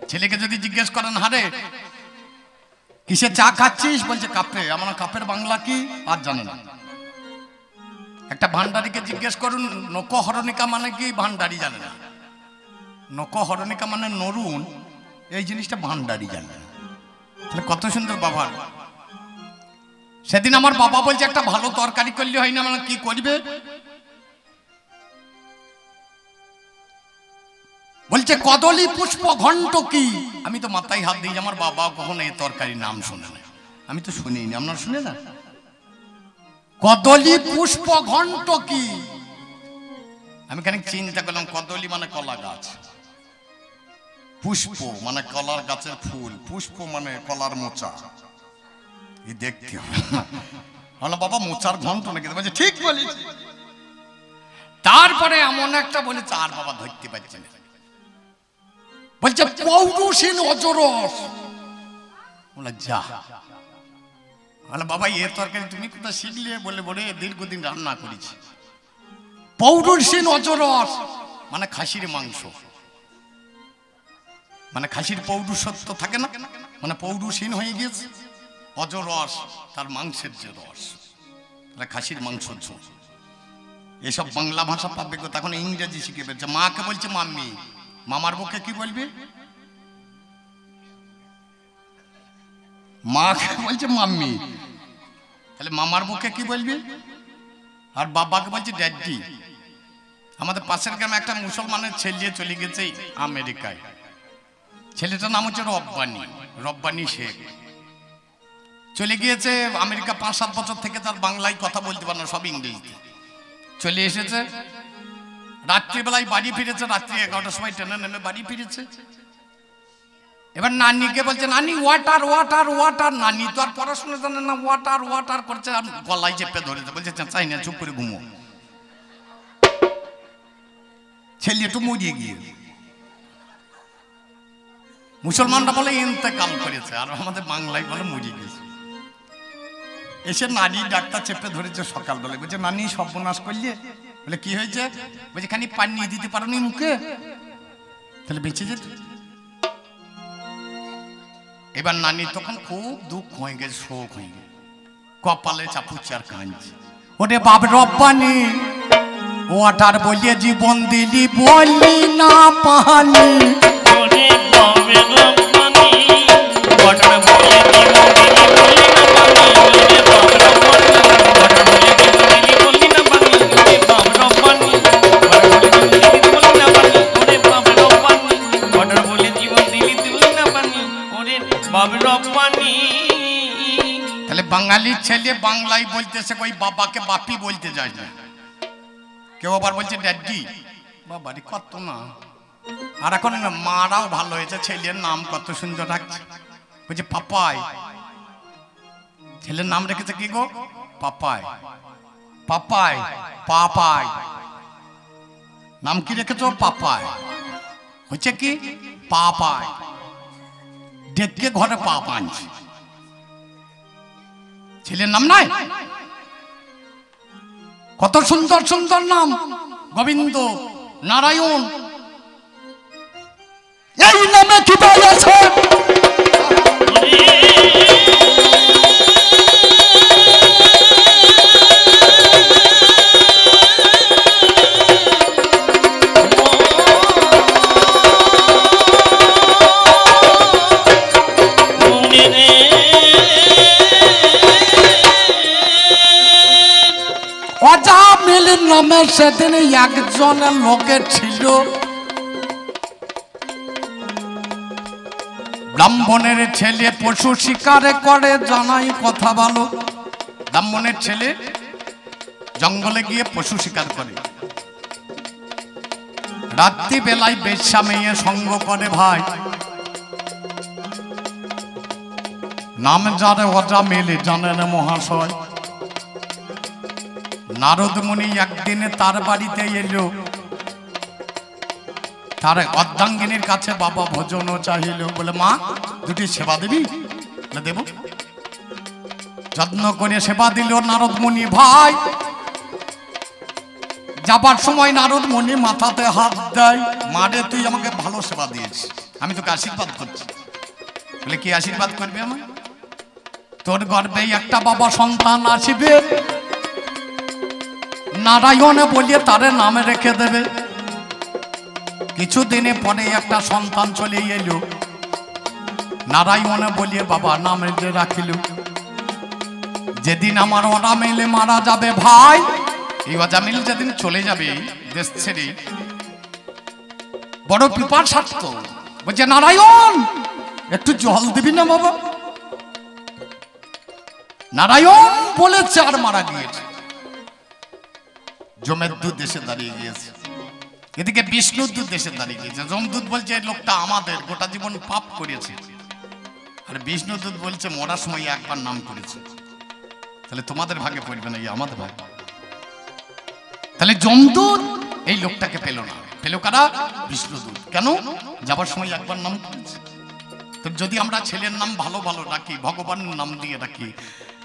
ছেলেকে যদি জিজ্ঞেস করেন হারে কিসে চা খাচ্ছিস, বলছে কাপে। আমার কাপের বাংলা কি আর জানে না। একটা ভান্ডারীকে জিজ্ঞেস করুন নকহরণিকা মানে কি, ভান্ডারী জানে না। নকহরণিকা মানে নরুন, এই জিনিসটা ভান্ডারী জানে না। তাহলে কত সুন্দর বাবা। সেদিন আমার বাবা বলছে একটা ভালো তরকারি করলে হয় না, মানে কি করবে? বলছে কদলী পুষ্প ঘন্ট কি। আমি তো মাথায় হাত দিই, আমার বাবা কখনো এই তরকারির নাম শোনে না। আমি তো শুনিনি, আপনারা শুনে না? কদলী পুষ্প ঘন্ট কি? আমি খানিক চিন্তা করলাম, কদলী মানে কলা গাছ, পুষ্প মানে কলার গাছের ফুল, পুষ্প মানে কলার মোচা। এই দেখতে হবে। বাবা মোচার ঘন্ট নাকি? বলছে ঠিক বলিস। তারপরে এমন একটা বলেছে আর বাবা ধরতে পারছে না, বলছে পৌরুষীন অজরস। বলে যা। বাবা এ তরকারি তুমি কোথায় শিখলে? বলে বলে দীর্ঘদিন রান্না করেছি। পৌরুষীন অজরস মানে খাসির মাংস, মানে খাসির পৌরুষত্ব থাকে না, মানে পৌরুষীন হয়ে গিয়েছে। অজরস তার মাংসের যে রস, খাসির মাংস ঝোল। এসব বাংলা ভাষা পাবে, তখন ইংরেজি শিখে ফেলছে। মাকে বলছে মাম্মি, মামার বুকে কি বলবে? মাকে বলছে মাম্মি, তাহলে মামার বুকে কি বলবে? আর বাবাকে বলছে ড্যাডি। আমাদের পাশের গ্রামে একটা মুসলমানের ছেলে চলে গেছে আমেরিকায়। ছেলেটার নাম হচ্ছে রব্বানি, রব্বানি শেখ। চলে গিয়েছে আমেরিকা 5-7 বছর থেকে, তার বাংলায় কথা বলতে পারে না, সব ইংরেজিতে। চলে এসেছে, রাত্রিবেলায় বাড়ি ফিরেছে, রাত্রি 11টার সময় ট্রেনে নেমে বাড়ি ফিরেছে। এবার নানিকে বলছে নানি ওয়াটার ওয়াটার ওয়াটার। নানি তো আর পড়াশোনা জানে না, ওয়াটার ওয়াটার করছে, আর গলায় চেপে ধরেছে। বলছে চাই না, চুপ করে ঘুমো। ছেলে একটু মরিয়ে গিয়ে মুসলমানরা বলে ইন্তেকাল করেছে, আর আমাদের বাংলায় বলে মরিয়ে গেছে। এসে নানি ডাক্তার চেপে ধরেছে সকালবেলায়। বলছে নানি সর্বনাশ করলে। বলে কি হয়েছে? বলছে খানি পানি নিয়ে দিতে পারো নি মুখে, তাহলে বেঁচে যেত। এবার নানি তখন খুব দুঃখ হয়ে গেছে, শোক হয়ে গেছে, কপালে চাপুচ্ছে আর কাঁদছে। ওরে বাপ রব্বানি, ওয়াটার বলিয়ে জীবন দিলি, বললি না পানি। ওরে বাপ রব্বানি, ওয়াটার বলিয়ে জীবন দিলি, বললি না পানি। ওরে বাপ রব্বানি, ওয়াটার বলিয়ে জীবন দিলি, বললি না পানি। ওরে বাপ রব্বানি, ওয়াটার বলিয়ে জীবন দিলি, বললি না পানি। ওরে বাপ রব্বানি, ওয়াটার বলিয়ে জীবন দিলি, বললি না পানি। ওরে বাপ রব্বানি। তাহলে বাঙালির ছেলে বাংলায় বলতেছে, ওই বাবাকে বাপি বলতে যায় না। কেউ আবার বলছে ড্যাডি। বাবারি কত না। আর এখন মারাও ভালো হয়েছে, ছেলের নাম কত সুন্দর রাখছে। বলছে পাপাই। ছেলের নাম রেখেছে কি গো? পাপাই। পাপাই পাপাই নাম কি রেখেছ? পাপাই। হচ্ছে কি পাপাই, ডেকে ঘরে পা পাঞ্চ। ছেলের নাম নাই? কত সুন্দর সুন্দর নাম, গোবিন্দ, নারায়ণ। এই নামে কি বলেছে? নামে সেদিন একজন লোকের ছিল, ব্রাহ্মণের ছেলে পশু শিকারে করে, জানাই কথা ভালো। ব্রাহ্মণের ছেলে জঙ্গলে গিয়ে পশু শিকার করে, রাত্রি বেলায় বেশ্যা মেয়ে সঙ্গ করে। ভাই নাম যারে অজা মেলে জানেন মহাশয়। নারদ মুনি একদিনে তার বাড়িতে এলো, তার অর্ধাঙ্গিনীর কাছে বাবা ভোজন চাহিল। বলে মা দুটি সেবা দিবি? দেব। যত্ন করে সেবা দিল নারদ মুনি। ভাই যাবার সময় নারদ মুনি মাথাতে হাত দেয়, মারে তুই আমাকে ভালো সেবা দিয়েছিস, আমি তোকে আশীর্বাদ করছি। বলে কি আশীর্বাদ করবে আমার? তোর গর্ভে একটা বাবা সন্তান আসিবে, নারায়ণ বলিয়ে তারে নামে রেখে দেবে। কিছুদিনে পরে একটা সন্তান চলে এলো, নারায়ণ বলিয়ে বাবা নাম রাখিল। যেদিন আমার অজামিল মারা যাবে ভাই, এই অজামিল যেদিন চলে যাবে দেশ ছেড়ে, বড় পিপাসার্থ, বলছে নারায়ণ একটু জল দিবি না বাবা? নারায়ণ বলেছে আর মারা গিয়েছে। যমের দেশে দাঁড়িয়ে গিয়েছে, এদিকে বিষ্ণুর দূত দেশে দাঁড়িয়ে গিয়েছে। যমদূত বলছে এই লোকটা আমাদের গোটা জীবন পাপ করেছে, আর বিষ্ণুদূত বলছে মরার সময় একবার নাম করেছে। তাহলে তোমাদের ভাগে পড়বে না, আমাদের ভাগে। তাহলে যমদূত এই লোকটাকে পেল না, পেল কারা? বিষ্ণুদূত। কেন? যাবার সময় একবার নাম করেছে। তো যদি আমরা ছেলের নাম ভালো ভালো রাখি, ভগবানের নাম দিয়ে রাখি,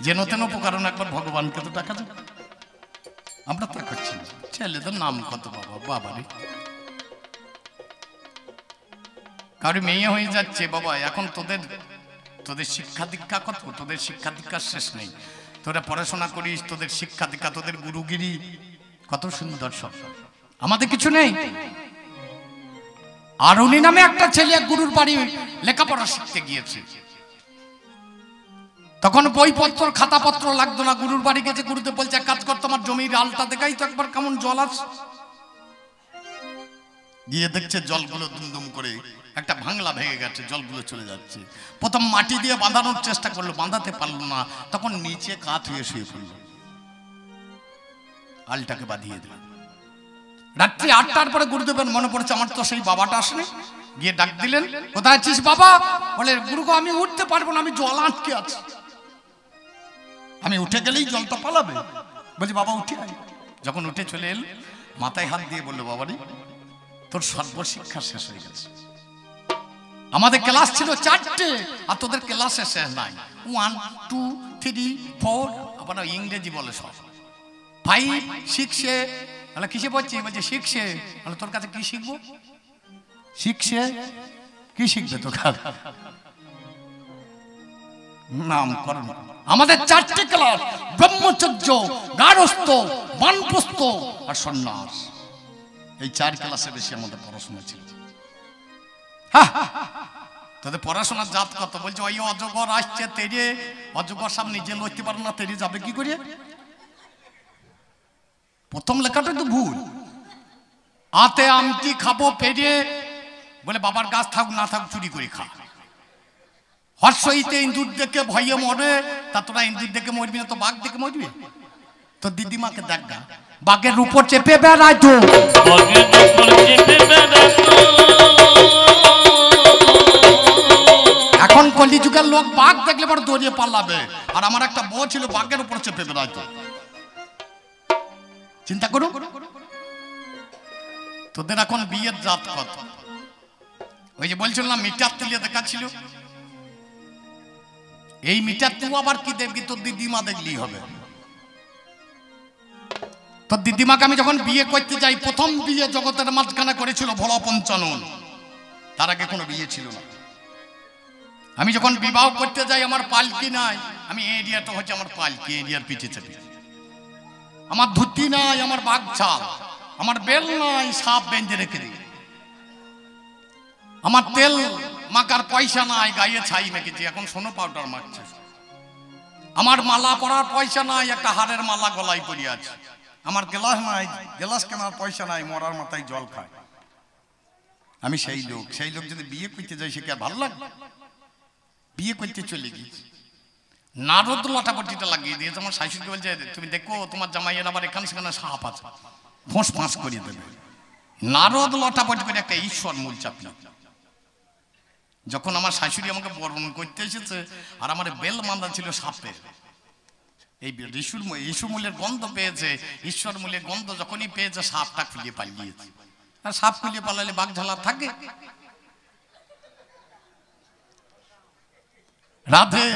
যেন তেন উপকরণ একবার ভগবানকে তো ডাকা যাবে। আমরা তা করছি না। ছেলেদের নাম কত বাবা, বাবারে কারো মেয়ে হয়ে যাচ্ছে বাবা। এখন তোদের শিক্ষা দীক্ষা কত, তোদের শিক্ষা দীক্ষার শেষ নেই। তোরা পড়াশোনা করিস, তোদের শিক্ষা দীক্ষা, তোদের গুরুগিরি কত সুন্দর সব। আমাদের কিছু নেই। আর উনি নামে একটা ছেলে গুরুর বাড়ি লেখাপড়া শিখতে গিয়েছে। তখন বইপত্র খাতাপত্র লাগতো না, গুরুর বাড়ি গেছে। গুরুদেব বলছে কাজ কর, তোমার জমির আলটা দেখাই তো একবার কেমন জল আছে। গিয়ে দেখছে জলগুলো দুমদুম করে একটা ভাঙলা ভেঙে গেছে, জলগুলো চলে যাচ্ছে। প্রথম মাটি দিয়ে বাঁধানোর চেষ্টা করলো, বাঁধাতে পারলো না। তখন নিচে কাঠ হয়ে শুয়ে পড়লো, আলটাকে বাঁধিয়ে দিল। রাত্রি 8টার পরে গুরুদেবের মনে পড়েছে আমার তো সেই বাবাটা আসেনি। গিয়ে ডাক দিলেন, কোথায় আছিস বাবা? বলে গুরুগো আমি উঠতে পারবো না, আমি জল আটকে আছি, আমি উঠে গেলেই জলটা পালাবে। বলছি বাবা উঠে আয়। যখন উঠে চলে এল, মাথায় হাত দিয়ে বললো বাবারি তোর সর্বশিক্ষা শেষ হয়ে গেছে। আমাদের ক্লাস ছিল 4টে, আর তোদের ক্লাসে শেষ নাই। 1 2 3 4, আবার ইংরেজি বলে সব। 5 6 বলে কিসে পড়ছি? বলছে 6। বলে তোর কাছে কি শিখবো? 6 কি শিখবে তোর কাছে? নামকরণ। আমাদের 4টে ক্লাস, ব্রহ্মচর্য, গারস্থ, বানপ্রস্থ আর সন্ন্যাস। এই 4 ক্লাসে বেশি আমাদের পড়াশোনা ছিল। তোদের পড়াশোনার জাত কত? বলছে ওই অজগর আসছে তেরে, অজগর সব নিজে লইতে পারে না, তেরে যাবে কি করে? প্রথম লেখাটা তো ভুল। আতে আমটি খাবো পেরে, বলে বাবার গাছ থাক না থাক চুরি করে খা। হর্ষইতে ইন্দুর দেখে ভয়ে মরে, তা তোরা ইন্দুর দেখে মরবি না তো বাঘ দেখে মরবি? তো দিদিমাকে দেখ গা, বাঘের উপর চেপে বেড়ায় তো। এখন কলিযুগের লোক বাঘ দেখলে বড় দৌড়িয়ে পালাবে, আর আমার একটা বউ ছিল বাঘের উপর চেপে বেড়াইতো। চিন্তা করো। তোদের এখন বিয়ের জাত কত? ওই যে বলছিলাম মিটার তুলিয়ে দেখাচ্ছিল, এই মিটার তুই আবার কি দেখবি? তোর দিদিমা দেখলেই হবে। তোর দিদিমাকে আমি যখন বিয়ে করতে যাই, প্রথম বিয়ে জগতের মাঝখানে করেছিল ভোলা পঞ্চানন, তার আগে কোনো বিয়ে ছিল না। আমি যখন বিবাহ করতে যাই, আমার পালকি নাই, আমি এরিয়াটা হচ্ছে আমার পালকি, এরিয়ার পিঠে চেপে। আমার ধুতি নাই, আমার বাঘ ছাল, আমার বেল নাই, সাপ বেঁধে রেখে দিই। আমার তেল মাখার পয়সা নাই, গায়ে ছাই মেখেছি, এখন সোনো পাউডার মাখছে। আমার মালা পরার পয়সা নাই, একটা হাড়ের মালা গলায় পরিয়ে আছে। আমার গ্লাস নাই, গ্লাস কেনার পয়সা নাই, মরার মাথায় জল খায়। আমি সেই লোক যদি বিয়ে করতে যাই, সে কি আর ভালো লাগে? বিয়ে করতে চলে গিয়েছি, নারদ লাটাপটিটা লাগিয়ে দিয়েছে। আমার শাশুড়ি বলছে তুমি দেখো তোমার জামাইয়ের আবার এখানে সেখানে সাপ আছে, ফোঁস ফাঁস করিয়ে দেবে। নারদ লাটাপটি করে একটা ঈশ্বর মূল চাপনা। যখন আমার শাশুড়ি আমাকে বরণ করতে এসেছে, আর আমার বেল মান্দা ছিল সাপের, এই ইস্যু মূলের গন্ধ পেয়েছে। ঈশ্বর মূলের গন্ধ যখনই পেয়েছে, সাপটা খুলিয়ে পালিয়েছে। আর সাপ খুলিয়ে পালালে বাঘ ঝালা থাকে। রাধে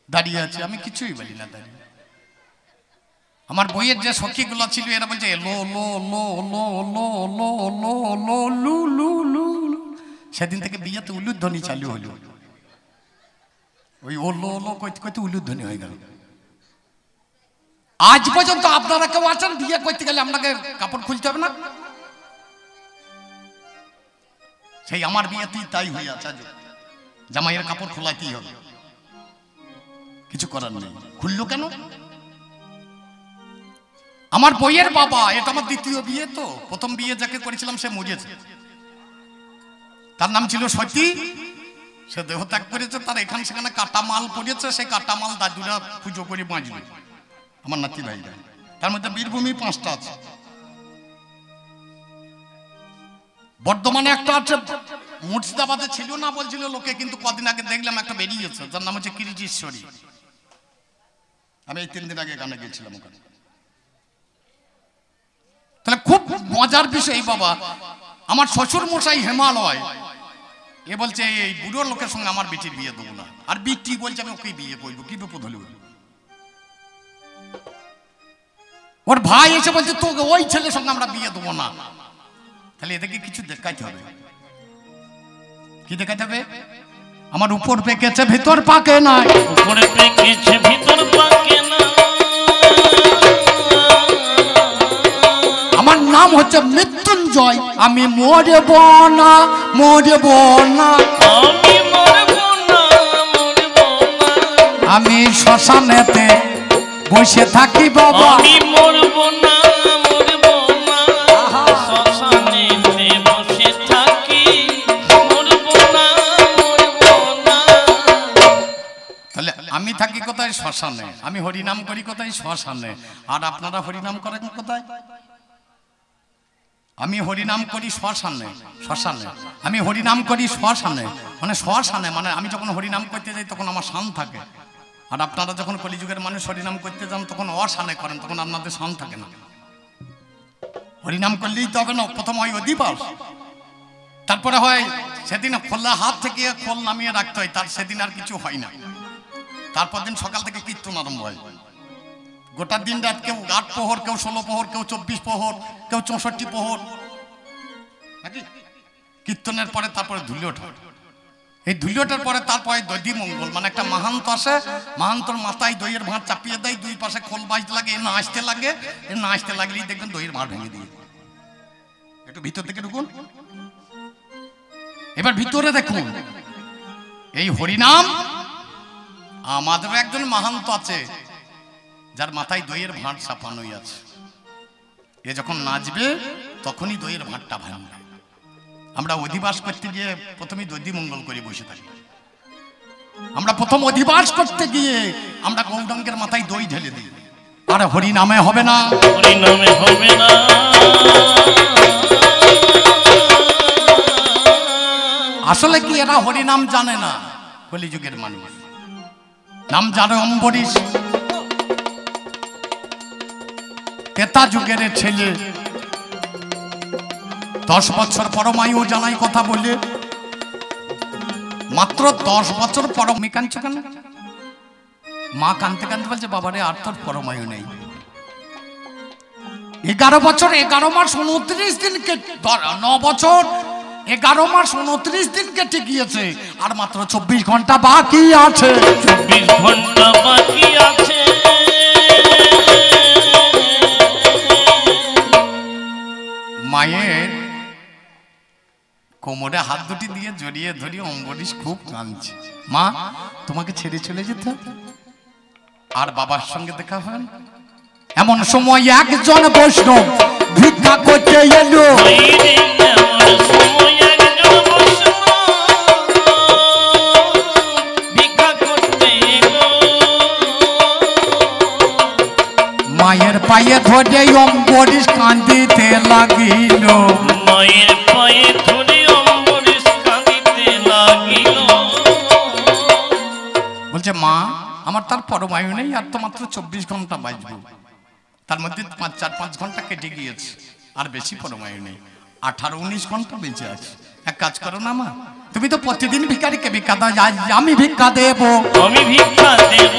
দাঁড়িয়ে আছে, আমি কিছুই বলি না দাঁড়িয়ে। আমার বইয়ের যে সখীগুলো ছিল, এরা বলছে লো লো লো লো লো লো লো লো লু লু লু। সেদিন থেকে বিয়েতে উলুধ্বনি চালু হলো, ওই ওলো ওলো কইতে কইতে উলুধ্বনি হয়ে গেল। আজ পর্যন্ত আপনারা কেউ আছেন বিয়ে করতে গেলে আপনাকে কাপড় খুলতে হবে না? সেই আমার বিয়েতেই তাই হয়ে আছে, জামাইয়ের কাপড় খোলাতেই হবে, কিছু করার নেই। খুললো কেন? আমার বইয়ের বাবা, এটা আমার দ্বিতীয় বিয়ে, তো প্রথম বিয়ে যাকে করেছিলাম সে মরেছে, তার নাম ছিল সতী, সে দেহত্যাগ করেছে, তার এখানে সেখানে কাটা মাল পড়েছে, সে কাটা মাল দাদুরা পুজো করে বাঁচবে, আমার নাতি ভাইরা, তার মধ্যে বীরভূমি 5টা আছে, বর্ধমানে একটা আছে, মুর্শিদাবাদে ছিল না বলছিল লোকে, কিন্তু কদিন আগে দেখলাম একটা বেরিয়েছে, যার নাম হচ্ছে কিরিটিশ্বরী। আমি এই 3 দিন আগে এখানে গেছিলাম ওখানে। তাহলে খুব মজার বিষয় বাবা, আমার শ্বশুর মশাই হিমালয়, এ বলছে এই বুড়ো লোকের সঙ্গে আমার বেটির বিয়ে দেবো না, আর বিটি বলছে আমি ওকে বিয়ে করবো, কি বিপদ হলো? ওর ভাই এসে বলছে তোকে ওই ছেলের সঙ্গে আমরা বিয়ে দেবো না। তাহলে এদেরকে কিছু দেখাইতে হবে, কি দেখাইতে হবে? আমার উপর পেকেছে ভিতর পাকে না, উপরে পেকেছে ভিতর পাকে না, আমার নাম হচ্ছে মৃত্যুঞ্জয়, আমি মরব না, মরব না, আমি মরব না, মরব না, আমি শ্মশানেতে বসে থাকি বাবা, আমি মরব না, মরব না, শ্মশানেতে বসে থাকি, মরব না, মরব না। তাহলে আমি থাকি কোথায়? শ্মশানে। আমি হরিনাম করি কোথায়? শ্মশানে। আর আপনারা হরিনাম করেন কোথায়? আমি হরিনাম করি শ্মশানে, শ্মশানে। আমি হরিনাম করি শ্মশানে, মানে শ্মশানে, মানে আমি যখন হরিনাম করতে যাই তখন আমার শান থাকে, আর আপনারা যখন কলিযুগের মানুষ হরিনাম করতে যান তখন অশানে করেন, তখন আপনাদের শান থাকে না। হরিনাম করলেই তো হবে না, প্রথম হয় অধিবাস, তারপরে হয় সেদিন খোলা হাত থেকে খোল নামিয়ে রাখতে হয়, তার সেদিন আর কিছু হয় না। তারপর দিন সকাল থেকে কীর্তন আরম্ভ হয়, গোটা দিন রাত, কেউ 8 প্রহর, কেউ 16 প্রহর, কেউ 24 প্রহর, কেউ 64 প্রহর, নাকি? কীর্তনের পরে তারপরে ধুলিওঠা, এই ধুলিওঠার পরে তারপরে দধি মঙ্গল, মানে একটা মাহান্ত আসে, মাহান্তর মাথায় দইয়ের ভাঁড় চাপিয়ে দেয়, 2 পাশে খোল বাজতে লাগে, এ নাচতে লাগে, এ নাচতে লাগলেই দেখবেন দইয়ের ভাঁড় ভেঙে দিয়ে। একটু ভিতর থেকে ঢুকুন, এবার ভিতরে দেখুন, এই হরিনাম, আমাদের একজন মাহান্ত আছে যার মাথায় দইয়ের ভাঁড় চাপানোই আছে, এ যখন নাচবে তখনই দইয়ের ভাঁড়টা ভাঙবে। আমরা অধিবাস করতে গিয়ে প্রথমেই দধি মঙ্গল করে বসে থাকি, আমরা প্রথম অধিবাস করতে গিয়ে আমরা গৌরাঙ্গের মাথায় দই ঢেলে দিই, আর হরিনামে হবে না, হরিনামে হবে না। আসলে কি এরা হরিনাম জানে না, কলিযুগের মানুষ। নাম জানে অম্বরীশ, তেতা যুগের ছেলে, 10 বছর পরমায়ু জানাই কথা বলে, মাত্র 10 বছর পর। আমি কাঁদছো কেন? মা কাঁদতে কাঁদতে বলছে বাবারে আর তোর পরমায়ু নেই। 11 বছর 11 মাস 29 দিন, 9 বছর 11 মাস 29 দিন কেটে গিয়েছে, আর মাত্র 24 ঘন্টা বাকি আছে, 24 ঘন্টা বাকি আছে। মায়ের কোমরে হাত দুটি দিয়ে জড়িয়ে ধরি অম্বরীশ খুব কাঁদছে, মা তোমাকে ছেড়ে চলে যেতে আর বাবার সঙ্গে দেখা হয়। এমন সময় একজন বৈষ্ণব ভিক্ষা করতে এলো, মায়ের পায়ে ধরে অম্বরীশ কাঁদিতে লাগিল, মায়ের পায়ে ধরে অম্বরীশ কাঁদিতে লাগিল। বলছে মা আমার তার পরমায়ু নেই, আর তো মাত্র 24 ঘন্টা বাঁচব, তার মধ্যে 4-5 ঘন্টা কেটে গিয়েছে, আর বেশি পরমায়ু নেই, 18-19 ঘন্টা বেঁচে আছে। এক কাজ করো না মা, তুমি তো প্রতিদিন ভিখারিকে ভিক্ষা দাও, আজ আমি ভিক্ষা দেব, আমি ভিক্ষা দেব।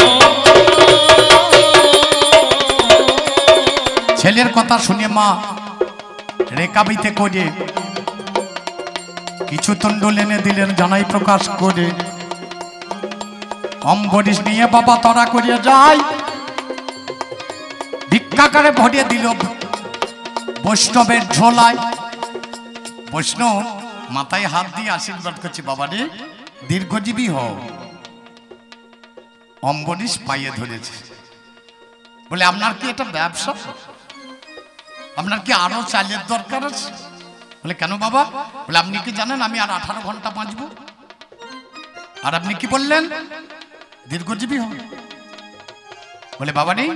ছেলের কথা শুনে মা রেকাবিতে করে কিছু তন্ডুল এনে দিলেন জানাই প্রকাশ করে। অম্বরীশ নিয়ে বাবা তরা করিয়া যায়, ভিক্ষাকারে ভরিয়ে দিল বৈষ্ণবের ঝোলায়। বৈষ্ণব মাথায় হাত দিয়ে আশীর্বাদ করছে, বাবা রে দীর্ঘজীবী হও। অম্বরীশ পাইয়ে ধরেছে, বলে আপনার কি এটা ব্যবসা? আপনার কি আরো চালের দরকার আছে? বলে কেন বাবা? বলে আপনি কি জানেন আমি আর 18 ঘন্টা বাঁচবো? আর আপনি কি বললেন দীর্ঘজীবী হন? বলে বাবা নেই,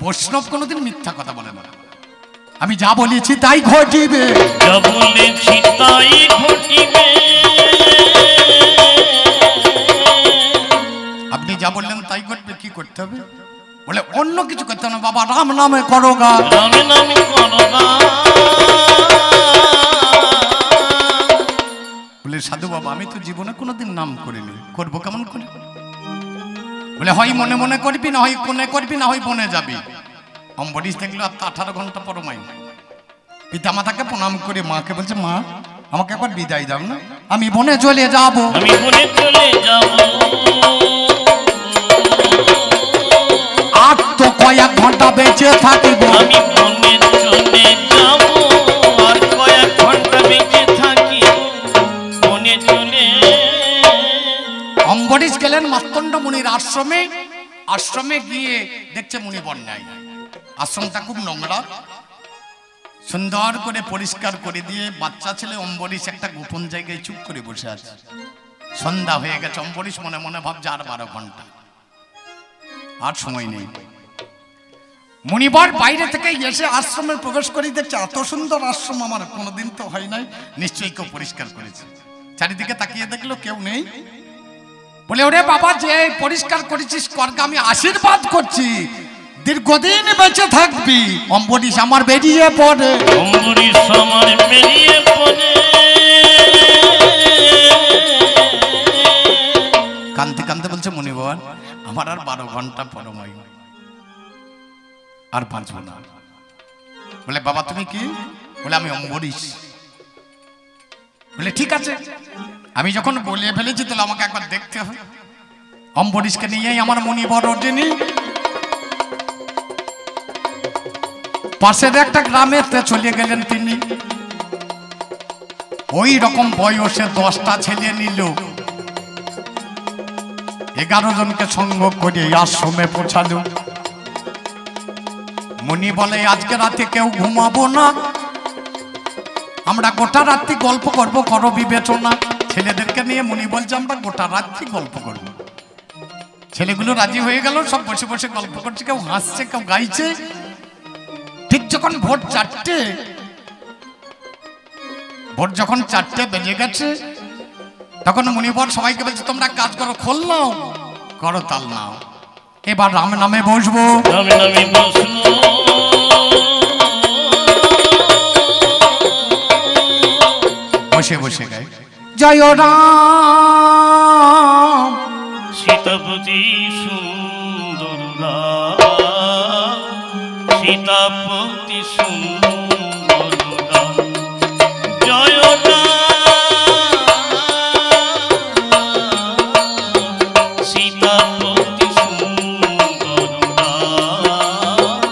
বৈষ্ণব কোনোদিন মিথ্যা কথা বলে না, আমি যা বলেছি তাই ঘটিবে, যা বলেছি তাই ঘটিবে। আপনি যা বললেন তাই ঘটবে, কি করতে হবে? বলে অন্য কিছু করতে হবে না বাবা, রাম নামে করো গা, রাম নামে করো গা। বলে সাধু বাবা আমি তো জীবনে কোনোদিন নাম করিনি, করবো কেমন করে? বলে হয় মনে মনে করবি, না হয় কোনে করবি, না হয় বনে যাবি। অম্বরীশ দেখলো আর 18 ঘন্টা পরমাই। পিতা মাতাকে প্রণাম করে মাকে বলছে, মা আমাকে একবার বিদায় দাও না, আমি বনে চলে যাব। আমি বনে চলে যাব। আর তো কয়েক ঘন্টা বেঁচে থাকিব, আমি বনে চলে যাব। আর কয়েক ঘন্টা বেঁচে থাকি বনে চলে। অম্বরীশ গেলেন মার্তণ্ড মুনির আশ্রমে। আশ্রমে গিয়ে দেখছে মুনিবর নাই। আশ্রমটা খুব নোংরা, সুন্দর করে পরিষ্কার করে দিয়ে বাচ্চা ছেলে অম্বরীশ একটা গোপন জায়গায় চুপ করে বসে আছে। সন্ধ্যা হয়ে গেছে, অম্বরীশ মনে মনে ভাবছে আর 12 ঘন্টা, আর সময় নেই। মুনিবর বাইরে থেকে এসে আশ্রমে প্রবেশ করে দেখছে এত সুন্দর আশ্রম আমার কোনোদিন তো হয় নাই, নিশ্চয়ই কেউ পরিষ্কার করেছে। চারিদিকে তাকিয়ে দেখলো কেউ নেই। বলে ওরে বাবা যে পরিষ্কার করেছিস করকে আমি আশীর্বাদ করছি, দীর্ঘদিন বেঁচে থাকবি। অম্বরীশ আমার বেরিয়ে পড়ে, অম্বরীশ আমার বেরিয়ে পড়ে। কাঁদতে কাঁদতে বলছে মুনিবর আমার আর 12 ঘন্টা পরময়, আর বাঁচব না। বলে বাবা তুমি কি? বলে আমি অম্বরীশ। বলে ঠিক আছে, আমি যখন বলে ফেলেছি তাহলে আমাকে একবার দেখতে হবে। অম্বরীশকে নিয়েই আমার মুনিবর রজনী পাশের একটা গ্রামেতে চলে গেলেন তিনি। ওই রকম বয়সে 10টা ছেলে নিল, 11 জনকে সঙ্গ করে আশ্রমে পৌঁছালো। মুনি বলে আজকে রাতে কেউ ঘুমাবো না, আমরা গোটা রাত্রি গল্প করব, করো বিবেচনা। ছেলেদেরকে নিয়ে মুনি বলছে আমরা গোটা রাত্রি গল্প করব। ছেলেগুলো রাজি হয়ে গেল, সব বসে বসে গল্প করছে, কেউ হাসছে কেউ গাইছে। ঠিক যখন ভোর 4টে বেজে গেছে, তখন মুনিবর সবাইকে বলছে তোমরা কাজ করো, খোল নাও, করো তাল নাও, এবার রাম নামে বসবো। রামে নামে বসবো। বসে বসে গায় জয় রাম। সীতাপতি সুন্দর রাম, সীতাপতি সুন্দর রাম, জয় রাম। সীতাপতি সুন্দর রাম,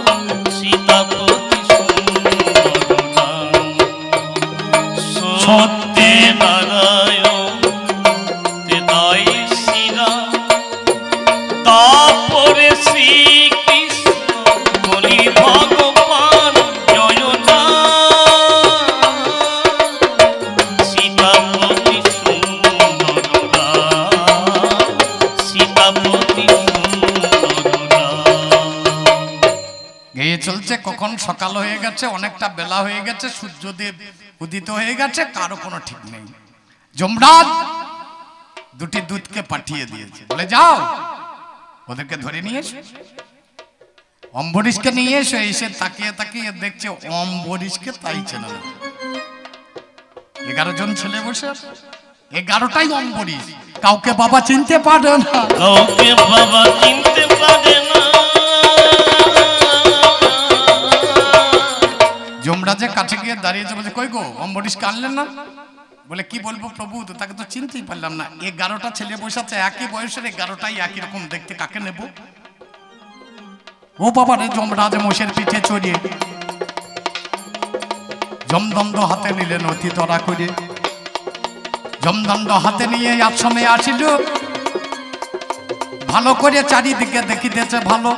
সীতাপতি সুন্দর রাম। সত্যে নারায়ণ হৃদয় শ্রীরাম, তারপরে শ্রীকৃষ্ণ বলি ভগবান জয় রাম। সীতাপতি সুন্দর রাম, সীতাপতি সুন্দর রাম। গেয়ে চলছে, কখন সকাল হয়ে গেছে, অনেকটা বেলা হয়ে গেছে, সূর্যদেব উদিত হয়ে গেছে, কারো কোনো ঠিক নেই। যমরাজ 2টি দূতকে পাঠিয়ে দিয়েছে, বলে যাও ওদেরকে ধরে নিয়ে এসো। অম্বরীশকে নিয়ে এসে এসে তাকিয়ে তাকিয়ে দেখছে অম্বরীশকে তাই চেনা না। 11 জন ছেলে বসে আছে, 11টাই অম্বরীশ, কাউকে বাবা চিনতে পারে না, কাউকে বাবা চিনতে পারে না। যমরাজের কাছে গিয়ে দাঁড়িয়েছে, বলছে কই গো অম্বরীশকে আনলেন না? বলে কি বলবো প্রভু, তো তাকে তো চিনতেই পারলাম না। 11টা ছেলে বসে আছে একই বয়সের, 11টাই একই রকম দেখতে, কাকে নেব? ও বাবা রে, যমরাজ মোষের পিঠে চড়িয়ে যমদণ্ড হাতে নিলেন অতি তরা করে। যমদণ্ড হাতে নিয়ে আশ্রমে আসিল, ভালো করে চারিদিকে দেখিতেছে ভালো।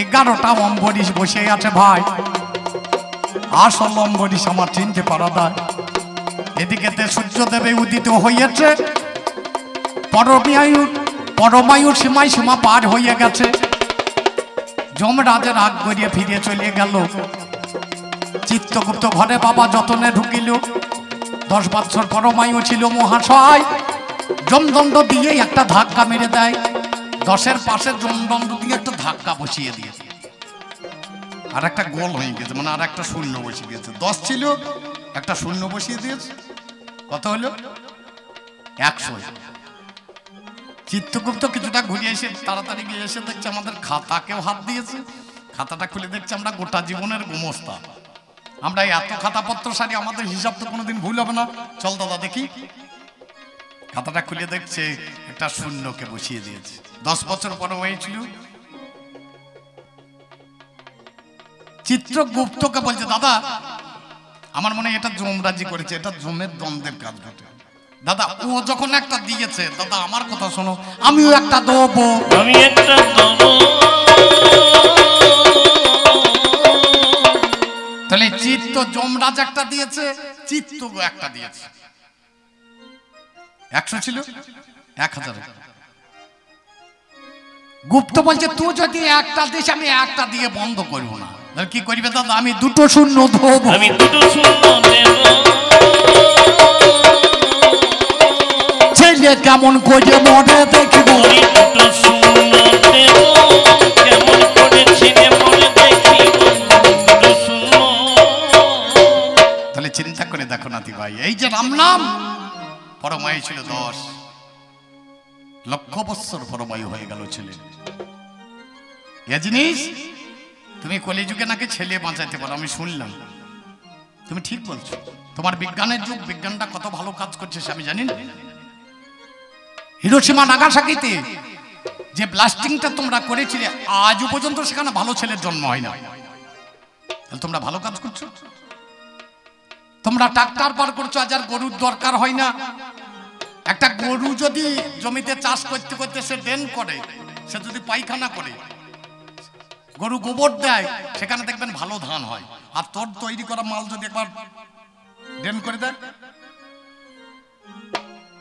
11টা অম্বরীশ বসে আছে ভাই, আসল অম্বরীশ আমার চিনতে পারা যায়। এদিকে সূর্যদেবে উদিত হইয়াছে, পরমায়ুর সীমায় সীমা পার হইয়া গেছে। যমরাজের রাগ করিয়া ফিরে চলে গেল। চিত্রগুপ্ত ঘরে বাবা যতনে ঢুকিল। 10 বৎসর পরমায়ু ছিল মহাশয়, যমদণ্ড দিয়ে একটা ধাক্কা মেরে দেয়। 10-এর পাশে যমদণ্ড দিয়ে একটা ধাক্কা বসিয়ে দিয়েছে, আর একটা গোল হয়ে গেছে, মানে আর একটা শূন্য বসিয়ে দিয়েছে। 10 ছিল, একটা শূন্য বসিয়ে দিয়েছে, কত হলো? 100। চিত্রগুপ্ত কিছুটা ঘুরিয়ে এসে তাড়াতাড়ি গিয়ে এসে দেখছে আমাদের খাতাকেও হাত দিয়েছে। খাতাটা খুলে দেখছে আমরা গোটা জীবনের গোমস্তা, আমরা এত খাতাপত্র সারি, আমাদের হিসাব তো কোনোদিন ভুল হবে না। চল দাদা দেখি। খাতাটা খুলে দেখছে একটা শূন্যকে বসিয়ে দিয়েছে। 10 বছর পরে হয়েছিল। চিত্রগুপ্তকে বলছে দাদা আমার মনে হয় এটা যমরাজি করেছে, এটা যমের দ্বন্দ্বের কাজ ঘটে। দাদা ও যখন একটা দিয়েছে, দাদা আমার কথা শোনো, আমিও একটা দেবো। আমি একটা দেবো। তাহলে চিত্ত যমরাজ একটা দিয়েছে, চিত্ত একটা দিয়েছে। 100 ছিল, 1000। গুপ্ত বলছে তুই যদি একটা দিস আমি একটা দিয়ে বন্ধ করবো না। কি করবে দাদা? আমি 2 শূন্য দেবো। আমি 2 শূন্য দেব। ছেলে কেমন করে মরে দেখবো। আমি 2 শূন্য দেব, কেমন করে ছেলে মরে দেখিব। 2 শূন্য। তাহলে চিন্তা করে দেখো নাতি ভাই, এই যে রাম নাম, পরমায়ু ছিল 10 লক্ষ বৎসর পরমায়ু হয়ে গেল ছেলে। এ জিনিস তুমি কলিযুগে নাকি ছেলে বাঁচাইতে পারো, আমি শুনলাম। তুমি ঠিক বলছো, তোমার বিজ্ঞানের যুগ, বিজ্ঞানটা কত ভালো কাজ করছে সে আমি জানি না। হিরোশিমা নাগাসাকিতে যে ব্লাস্টিংটা তোমরা করেছিলে, আজও পর্যন্ত সেখানে ভালো ছেলের জন্ম হয় না। তাহলে তোমরা ভালো কাজ করছো। তোমরা ট্রাক্টর পার করছো, আজ আর গরুর দরকার হয় না। একটা গরু যদি জমিতে চাষ করতে করতে সে ড্রেন করে, সে যদি পায়খানা করে, গরু গোবর দেয়, সেখানে দেখবেন ভালো ধান হয়। আর তোর তৈরি করা মাল যদি একবার ড্রেন করে দেয়,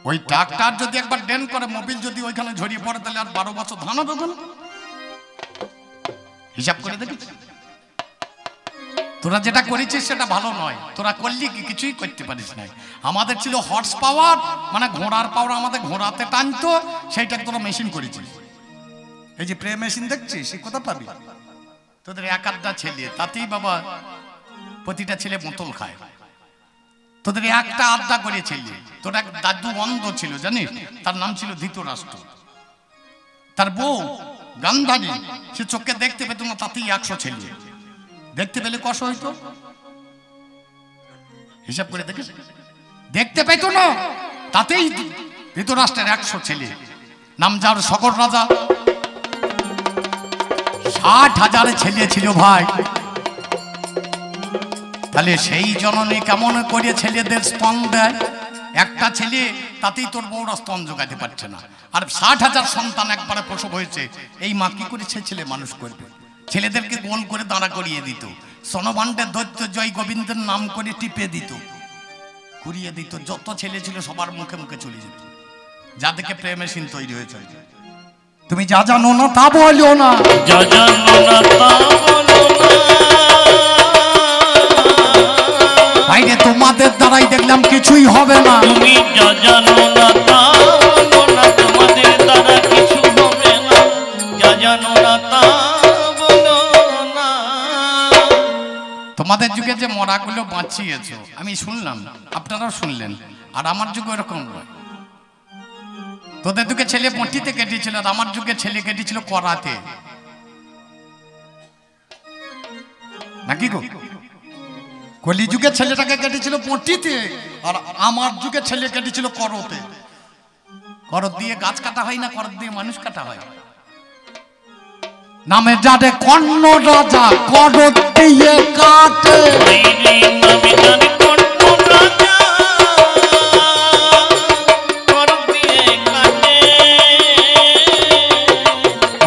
ওই ট্রাক্টর যদি একবার ড্রেন করে, মোবিল যদি ওইখানে ঝরিয়ে পড়ে, তাহলে আর 12 বছর ধান হবে না। হিসাব করে দেখিস। তোরা যেটা করেছিস সেটা ভালো নয়, তোরা করলি কি কিছুই করতে পারিস নাই। আমাদের ছিল হর্স পাওয়ার, মানে ঘোড়ার পাওয়ার, আমাদের ঘোড়াতে টানতো, সেইটা তোরা মেশিন করেছিস। এই যে প্রে মেশিন দেখছিস, সে কোথা পাবি? তোদের 1-8টা ছেলে, তাতেই বাবা প্রতিটা ছেলে বোতল খায়। তোদের 1টা 8টা করে ছেলে। তোর এক দাদু অন্ধ ছিল জানিস, তার নাম ছিল ধৃতরাষ্ট্র। তার বউ গান্ধারী, সে চোখে দেখতে পেত না, তাতেই 100 ছেলে। দেখতে পেলে কষ্ট হইতো, হিসাব করে দেখে দেখতে পেত না, তাতেই ধৃতরাষ্ট্রের 100 ছেলে। নাম যার সকল রাজা, 60,000 ছেলে ছিল ভাই। তাহলে সেই জননী কেমন করে ছেলেদের স্তন দেয়? একটা ছেলে, তাতেই তোর বউরা স্তন জোগাতে পারছে না। আর 60,000 সন্তান একবারে প্রসব হয়েছে, এই মা কি করে সে ছেলে মানুষ করবে? ছেলেদেরকে গোল করে দাঁড়া করিয়ে দিত, সনবান্ডের দৈত্য জয় গোবিন্দের নাম করে টিপে দিত, ঘুরিয়ে দিত। যত ছেলে ছিল সবার মুখে মুখে চলে যেত, যাদেরকে প্রে মেশিন তৈরি হয়েছে। তুমি যা জানো না তা বলো না, যা জানো না তা বলো না। বাইরে তোমাদের দ্বারাই দেখলাম কিছুই হবে না। তুমি যা জানো না তা বলো না, তোমাদের দ্বারা কিছু হবে না। যা জানো না তা বলো না। তোমাদের যুগে যে মরাগুলো বাঁচিয়েছো আমি শুনলাম, আপনারাও শুনলেন, আর আমার যুগে এরকম নয়। তোদের যুগে ছেলে পটিতে কেটেছিল, আর আমার যুগে ছেলে কেটেছিল করাতে, নাকি গো? কলিযুগে ছেলেটাকে কেটেছিল পটিতে, আর আমার যুগে ছেলে কেটেছিল করতে। করত দিয়ে গাছ কাটা হয় না, করত দিয়ে মানুষ কাটা হয়। নামে যারে কর্ণ রাজা করত দিয়ে কাটে,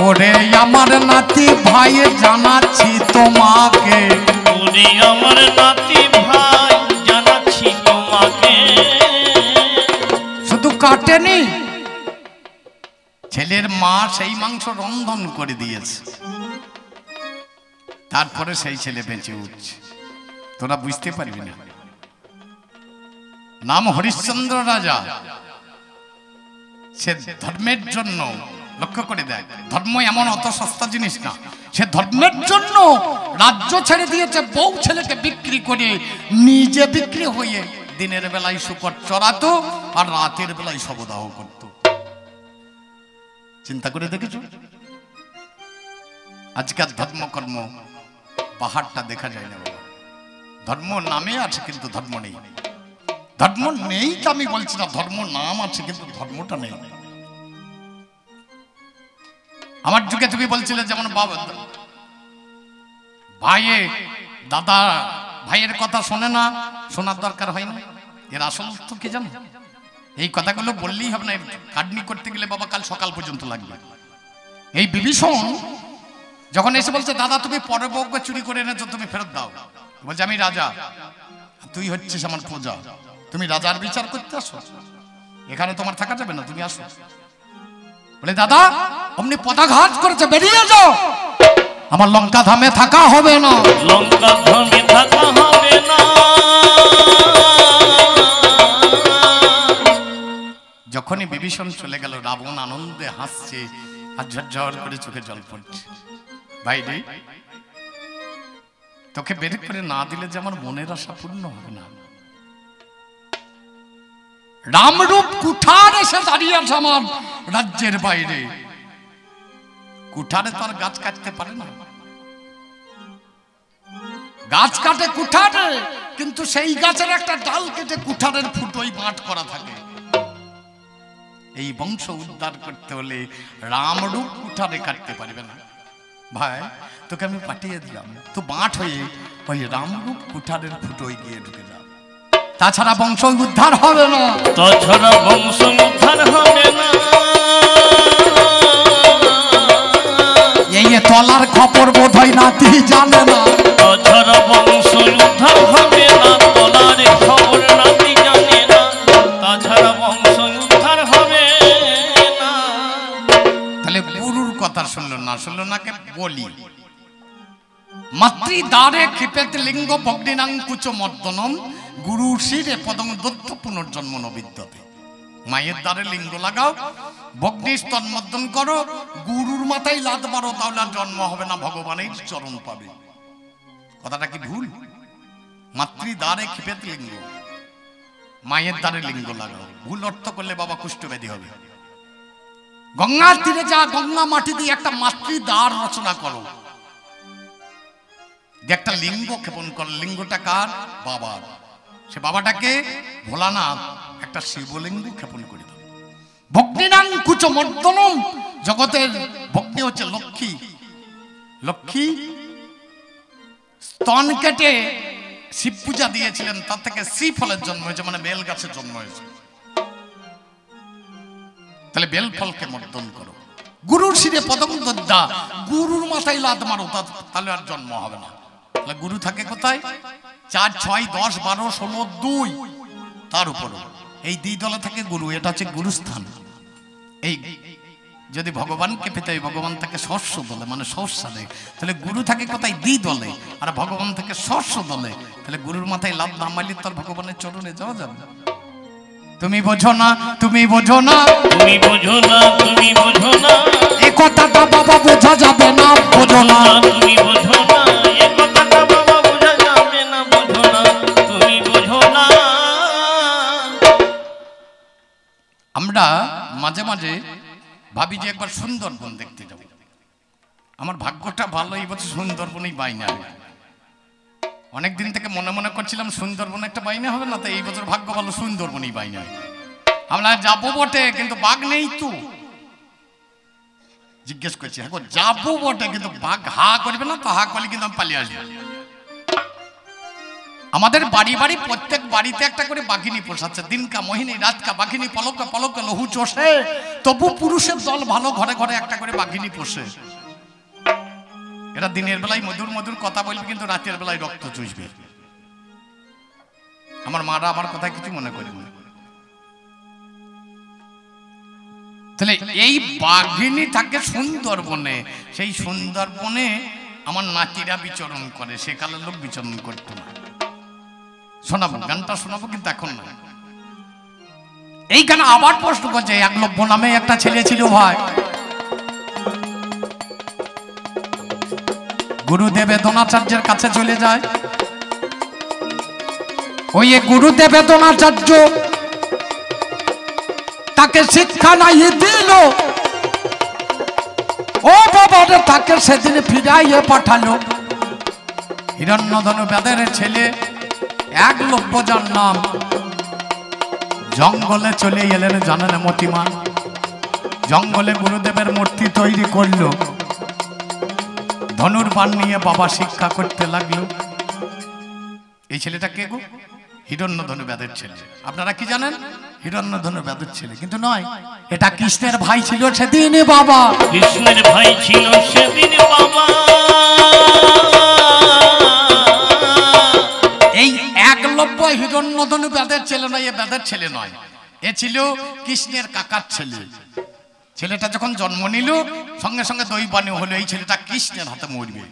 ওরে আমার নাতি ভাই জানাচ্ছি তোমাকে, ওরে আমার নাতি ভাই জানাচ্ছি তোমাকে। শুধু কাটেনি, ছেলের মা সেই মাংস রন্ধন করে দিয়েছে, তারপরে সেই ছেলে বেঁচে উঠছে। তোরা বুঝতে পারবি না। নাম হরিশ্চন্দ্র রাজা। সে ধর্মের জন্য, লক্ষ্য করে দেখ, ধর্ম এমন অত সস্তা জিনিস না। সে ধর্মের জন্য রাজ্য ছেড়ে দিয়েছে, বউ ছেলেকে বিক্রি করে নিজে বিক্রি হয়ে দিনের বেলায় শুকর চড়াতো আর রাতের বেলায় শবদাহ করত। চিন্তা করে দেখেছ? আজকাল ধর্মকর্ম পাহাড়টা দেখা যায় না। ধর্ম নামে আছে কিন্তু ধর্ম নেই। ধর্ম নেই তো আমি বলছি না, ধর্ম নাম আছে কিন্তু ধর্মটা নেই। আমার যুগে তুমি বলছিলে যেমন বাবা ভাইয়ে দাদা ভাইয়ের কথা শোনে না, শোনার দরকার হয় না। এর আসল তো কি জানো? এই কথাগুলো বললেই হবে না, কাটনি করতে গেলে বাবা কাল সকাল পর্যন্ত লাগবে। এই বিভীষণ যখন এসে বলছে দাদা তুমি পরের বউকে চুরি করে এনেছো, তুমি ফেরত দাও। বলছে আমি রাজা, তুই হচ্ছিস আমার প্রজা, তুমি রাজার বিচার করতে আসো, এখানে তোমার থাকা যাবে না, তুমি আসো। বলে দাদা অমনি পদাঘাত করেছে, বেরিয়ে যাও, আমার লঙ্কা ধামে থাকা হবে না, লঙ্কা ধামে থাকা হবে না। যখনই বিভীষণ চলে গেল, রাবণ আনন্দে হাসছে আর ঝরঝর করে চোখে জল পড়ছে। ভাই রে, তোকে বের করে না দিলে যে আমার মনের আশা পূর্ণ হবে না। রামরূপ কুঠার এসে দাঁড়িয়ে আছে আমার রাজ্যের বাইরে। কুঠারে তো আর গাছ কাটতে পারে না, গাছ কাটে কুঠারে, কিন্তু সেই গাছের একটা ডাল কেটে কুঠারের ফুটোই বাঁট করা থাকে। এই বংশ উদ্ধার করতে হলে রামরূপ কুঠারে কাটতে পারবে না। ভাই তোকে আমি পাঠিয়ে দিলাম, তো বাঁট হয়ে ওই রামরূপ কুঠারের ফুটোয় গিয়ে ঢুকে যাও, তাছাড়া বংশ উদ্ধার হবে না, তাছাড়া বংশ উদ্ধার হবে না। এই তলার খবর বোধ হয় নাতি জানে না, তাছাড়া বংশ উদ্ধার হবে না, তলার খবর নাতি জানে না, তাছাড়া বংশ উদ্ধার হবে না। তাহলে গুরুর কথা শুনলো না, শুনলো না কে বলি। মাতৃদ্বারে ক্ষিপেত লিঙ্গ ভগ্নিনাঙ্কুচ মর্দনম গুরু শিরে পদং দত্ত পুনর্জন্ম নবিদ্যতে। মায়ের দ্বারে লিঙ্গ লাগাও, ভগ্নি স্তন মর্দন করো, গুরুর মাথায় লাত মারো, তাহলে আর জন্ম হবে না, ভগবানের চরণ পাবে। কথাটা কি ভুল? মাতৃদ্বারে ক্ষিপেত লিঙ্গ, মায়ের দ্বারে লিঙ্গ লাগাও। ভুল অর্থ করলে বাবা কুষ্ঠব্যাধি হবে। গঙ্গার তীরে যা, গঙ্গা মাটি দিয়ে একটা মাতৃদ্বার রচনা করো, একটা লিঙ্গ ক্ষেপণ করো। লিঙ্গটা কার? বাবার। সে বাবাটাকে ভোলানাথ একটা শিবলিঙ্গ ক্ষেপণ করে দাও। ভগ্নিনাঙ্কুচ মর্দনম, জগতের ভগ্নি হচ্ছে লক্ষ্মী। লক্ষ্মী স্তন কেটে শিব পূজা দিয়েছিলেন, তার থেকে শ্রীফলের জন্ম হয়েছে, মানে বেল গাছের জন্ম হয়েছে। তাহলে বেল ফলকে মর্দন করো। গুরুর শিরে পদং দদ্দা, গুরুর মাথায় লাত মারো, তাহলে আর জন্ম হবে না। তাহলে গুরু থাকে কোথায়? 4, 6, 10, 12, 16, 2 তার উপরে এই 2 দলে থাকে গুরু। এটা হচ্ছে গুরুস্থান। এই যদি ভগবানকে পেতে হয়, ভগবান থাকে ষষ্ঠ দলে, মানে ষষ্ঠানে। তাহলে গুরু থাকে কোথায়? 2 দলে, আর ভগবান থাকে ষষ্ঠ দলে। তাহলে গুরুর মাথায় লাভ না মারলে তার ভগবানের চরণে যাওয়া যাবে না। তুমি বোঝো না, তুমি বোঝো না, তুমি বোঝো না, তুমি বোঝো না, এ কথাটা বাবা বোঝা যাবে না, বোঝো না, তুমি বোঝো না, এ কথাটা বাবা বোঝা যাবে না, বোঝো না, তুমি বোঝো না। আমরা মাঝে মাঝে ভাবি যে একবার সুন্দরবন দেখতে যাব। আমার ভাগ্যটা ভালো, এই বছর সুন্দরবনেই বাইনা। অনেক দিন থেকে মনে মনে করছিলাম সুন্দরবনে একটা বাইনা হবে না, তো এই বছর ভাগ্য ভালো সুন্দরবনই বাইনা। আমরা যাবো বটে কিন্তু বাঘ নেই তো। জিজ্ঞেস করছি হ্যাঁ যাবো বটে কিন্তু বাঘ হা করবে না তো, হা করলে কিন্তু আমি পালিয়ে আসবো। আমাদের বাড়ি বাড়ি প্রত্যেক বাড়িতে একটা করে বাঘিনী পোষাচ্ছে, দিনকা মোহিনী রাতকা বাঘিনী পলকা পলকা লহু চষে, তবু পুরুষের দল ভালো ঘরে ঘরে একটা করে বাঘিনী পোষে। এরা দিনের বেলায় মধুর মধুর কথা বলবে কিন্তু রাতের বেলায় রক্ত চুষবে। আমার মারা আমার কথা কিছু মনে করি না। তাহলে এই বাঘিনী থাকে সুন্দরবনে, সেই সুন্দরবনে আমার নাতিরা বিচরণ করে, সেকালের লোক বিচরণ করতো না। শোনাবো গানটা শোনাবো কিন্তু এখন না। এই গান আবার প্রশ্ন করছে, একলব্য নামে একটা ছেলে ছিল ভাই, গুরুদেব দ্রোণাচার্যের কাছে চলে যায়। ওই গুরুদেব দ্রোণাচার্য তাকে শিক্ষা নাই দিল, ও বাবা তাকে সেদিন ফিরাইয়ে পাঠালো। হিরণ্যধনু বেদের ছেলে একলব্য যার নাম, জঙ্গলে চলে এলেন জানেন মতিমান। জঙ্গলে গুরুদেবের মূর্তি তৈরি করলো, ধনুর বাণ নিয়ে বাবা শিক্ষা করতে লাগলো। এই ছেলেটা কে গো? হিরণ্যধনু বেদের ছেলে। আপনারা কি জানেন? হিরণ্যধনু বেদের ছেলে কিন্তু নয়, এটা কৃষ্ণের ভাই ছিল সেদিন বাবা। কৃষ্ণের ভাই ছিল সেদিন বাবা। এই একলব্য হিরণ্যধনু বেদের ছেলে নয়, এ বেদের ছেলে নয়, এ ছিল কৃষ্ণের কাকার ছেলে। ছেলেটা যখন জন্ম নিল সঙ্গে সঙ্গে দই পানি হলো, এই ছেলেটা কৃষ্ণের হাতে মরবে।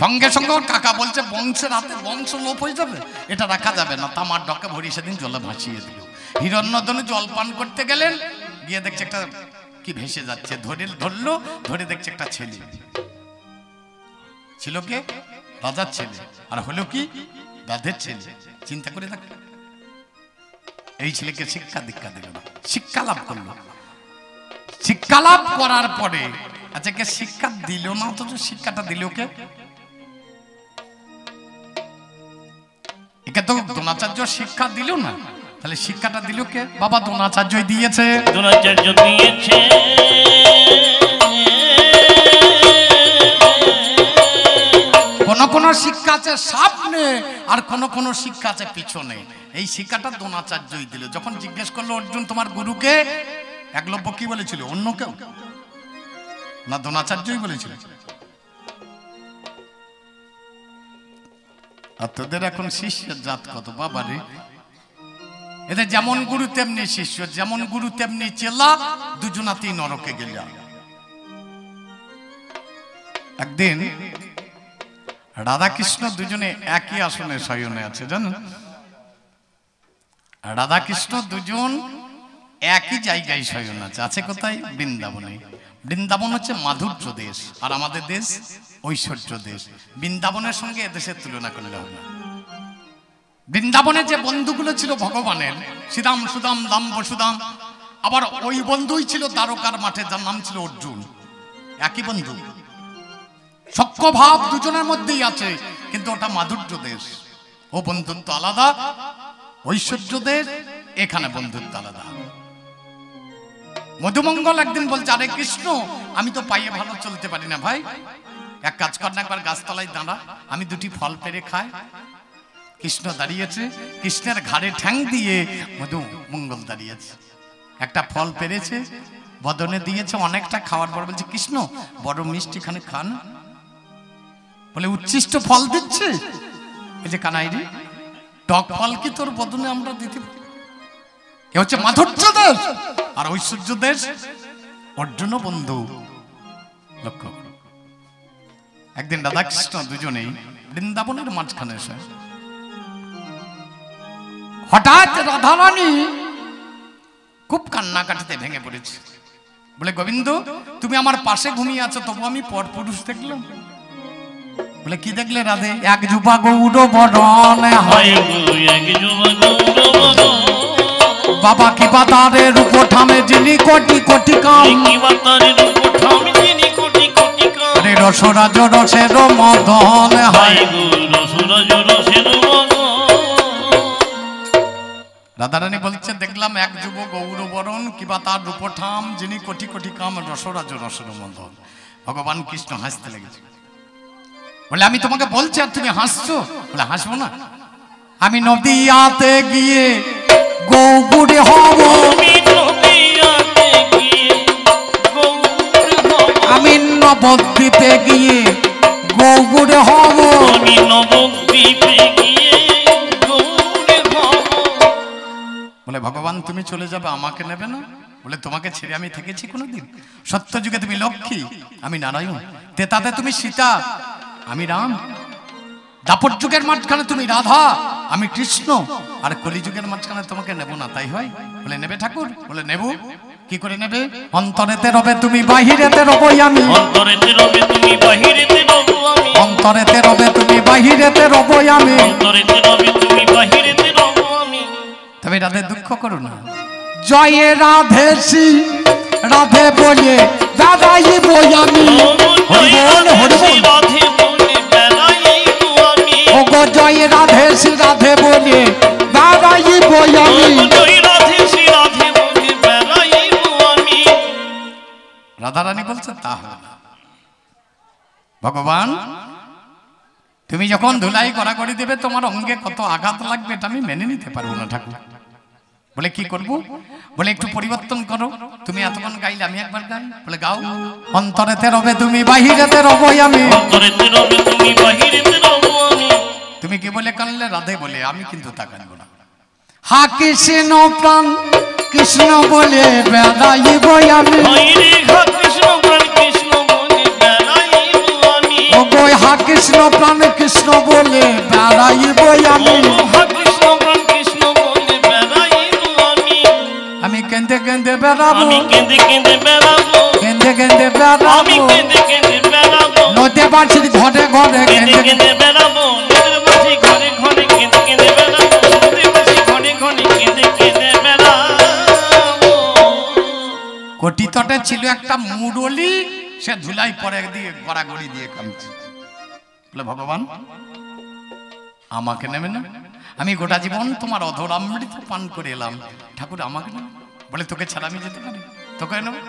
সঙ্গে সঙ্গে ওর কাকা বলছে বংশের হাতে বংশ লোপ হয়ে যাবে, এটা রাখা যাবে না। তামার ডকে ভরি সেদিন জলে ভাসিয়ে দিল। হিরণ্যধনু জল পান করতে গেলেন, গিয়ে দেখছে একটা কি ভেসে যাচ্ছে, ধরলো, ধরে দেখছে একটা ছেলে। ছিল কে? রাজার ছেলে। আর হলো কি? বেদের ছেলে। চিন্তা করে দেখ, এই ছেলেকে শিক্ষা দীক্ষা দিল, শিক্ষা লাভ করলো। শিক্ষা লাভ করার পরে আচ্ছা কে শিক্ষা দিল না, অথচ শিক্ষাটা দিল কে? একে তো দ্রোণাচার্য শিক্ষা দিল না, তাহলে শিক্ষাটা দিল কে? বাবা দ্রোণাচার্যই দিয়েছে। দ্রোণাচার্য দিয়েছে। কোন কোন শিক্ষা আছে সামনে আর কোন কোন শিক্ষা আছে পিছনে। এই শিক্ষাটা দ্রোণাচার্যই দিল। যখন জিজ্ঞেস করলো অর্জুন তোমার গুরুকে, একলব্য কি বলেছিল? অন্য কেউ না, দ্রোণাচার্যই বলেছিল। আর তোদের এখন শিষ্যের জাত কত বাবারে! এদের যেমন গুরু তেমনি শিষ্য, যেমন গুরু তেমনি চেলা, দুজনাতেই নরকে গেল। একদিন রাধাকৃষ্ণ দুজনে একই আসনে শয়নে আছে জানেন। রাধাকৃষ্ণ দুজন একই জায়গায় শয়ন আছে। আছে কোথায়? বৃন্দাবনে। বৃন্দাবন হচ্ছে মাধুর্য দেশ, আর আমাদের দেশ ঐশ্বর্য দেশ। বৃন্দাবনের সঙ্গে এদেশের তুলনা করলে হবে না। বৃন্দাবনে যে বন্ধুগুলো ছিল ভগবানের, শ্রীরাম সুদাম দাম বসুদাম, আবার ওই বন্ধুই ছিল দ্বারকার মাঠে, যার নাম ছিল অর্জুন। একই বন্ধু, সখ্য ভাব দুজনের মধ্যেই আছে, কিন্তু ওটা মাধুর্য দেশ। ও বন্ধুত্ব আলাদা, ঐশ্বর্য দেশ, এখানে বন্ধুত্ব আলাদা। মধুমঙ্গল একদিন বলছে, আরে কৃষ্ণ আমি তো পাইয়ে ভালো চলতে পারি না ভাই, এক কাজ কর না, একবার গাছতলায় দাঁড়া, আমি দুটি ফল পেরে খাই। কৃষ্ণ দাঁড়িয়েছে, কৃষ্ণের ঘাড়ে ঠ্যাং দিয়ে মধুমঙ্গল দাঁড়িয়েছে। একটা ফল পেরেছে, বদনে দিয়েছে, অনেকটা খাওয়ার পর বলছে কৃষ্ণ বড় মিষ্টি খানে খান। বলে উচ্ছিষ্ট ফল দিচ্ছে। এই যে কানাই রে, টক ফল কি তোর বদনে আমরা দিতে পারি? এ হচ্ছে মাধুর্য দেশ আর ঐশ্বর্য দেশ। অর্জুন বন্ধু। লক্ষ্য করো, একদিন রাধাকৃষ্ণ দুজনেই বৃন্দাবনের মাঝখানে এসে হঠাৎ রাধারানী খুব কান্নাকাটিতে ভেঙে পড়েছে। বলে গোবিন্দ তুমি আমার পাশে ঘুমিয়ে আছো, তবু আমি পর পুরুষ দেখলাম। বলে কি দেখলে রাধে? এক যুবা গৌর বরণ হয়, বাবা কি বাতারে রূপ ঠামে যিনি কোটি কোটি কাম, রসরাজ রসের মদন, হাই গো রসরাজ রসের মদন। রাধারানী বলছে দেখলাম এক যুব গৌরবরণ কিবা তার রূপঠাম, যিনি কোটি কোটি কাম রসরাজ রসের মদন। ভগবান কৃষ্ণ হাসতে লেগেছে, বলে আমি তোমাকে বলছি আর তুমি হাসছো? বলে হাসবো না, আমি নদিয়াতে গিয়ে গৌগুড়ে হব, আমি নবদ্বীপে গিয়ে গৌগুড়ে হব, আমি নবদ্বীপে গিয়ে গৌড়ে হব। বলে ভগবান তুমি চলে যাবে, আমাকে নেবে না? বলে তোমাকে ছেড়ে আমি থেকেছি কোনোদিন? সত্য যুগে তুমি লক্ষ্মী, আমি নারায়ণ, তেতাতে তুমি সীতা, আমি রাম, দাপর যুগের মাঝখানে তুমি রাধা, আমি কৃষ্ণ, আর কলিযুগের মাঝখানে তোমাকে নেব না, তাই হয়? বলে নেবে ঠাকুর? বলে নেব। কি করে নেবে? অন্তরেতে রবে তুমি, বাহিরেতে রবই আমি, অন্তরেতে রবে তুমি, বাহিরেতে রব আমি, অন্তরেতে রবে তুমি, বাহিরেতে রবই আমি, অন্তরেতে রবে তুমি, বাহিরেতে রব আমি। তবে রাধে দুঃখ করো না, জয়ে রাধে শ্রী রাধে বলে দাদাই বই আমি, হরিবল হরিবল, রাধে বলে বেড়াই গো আমি, ও গো জয় রাধে শ্রী রাধে বলে দাদাই বই আমি। জয় রাধে শ্রী রাধে বলে বেড়াই গো আমি। রাধারানী বলছে তা হবে না, ভগবান তুমি যখন ধুলাই গড়াগড়ি দেবে তোমার অঙ্গে কত আঘাত লাগবে এটা আমি মেনে নিতে পারবো না ঠাকুর। বলে কি করব? বলে একটু পরিবর্তন করো, তুমি এতক্ষণ গাইলে আমি একবার গাই। বলে গাও। অন্তরেতে রবে তুমি, বাহিরেতে রবই আমি, অন্তরেতে রবে তুমি, বাহিরেতে রব আমি। তুমি কি বলে কানলে? রাধে বলে, আমি কিন্তু তা কানবো না। হা কৃষ্ণ প্রাণ কৃষ্ণ বলে বেড়াইব আমি, হইরে হা কৃষ্ণ প্রাণ কৃষ্ণ বলে বেড়াই গো আমি, ও গো হা কৃষ্ণ প্রাণ কৃষ্ণ বলে বেড়াইব আমি, হা কৃষ্ণ প্রাণ কৃষ্ণ বলে বেড়াই গো আমি। আমি কেঁদে কেঁদে বেড়াবো, আমি কেঁদে কেঁদে বেড়াবো, কেঁদে কেঁদে বেড়াবো, আমি কেঁদে কেঁদে বেড়াবো, নদে বাড়ছির ঘরে ঘরে কেঁদে কেঁদে কেঁদে বেড়াবো, নদীর মাঝে ঘরে ঘরে কেঁদে কেঁদে বেড়াবো, নদীর মাঝে ঘরে ঘরে কেঁদে কেঁদে বেড়াবো। কোটি তটে ছিল একটা মুরলি, সে ধুলাই পরে দিয়ে গড়াগড়ি দিয়ে কামছে। বলে ভগবান আমাকে নেবে না? আমি গোটা জীবন তোমার অধর অমৃত পান করে এলাম, ঠাকুর আমাকে নেবে? বলে তোকে ছাড়া আমি যেতে পারি? তোকে নেবে?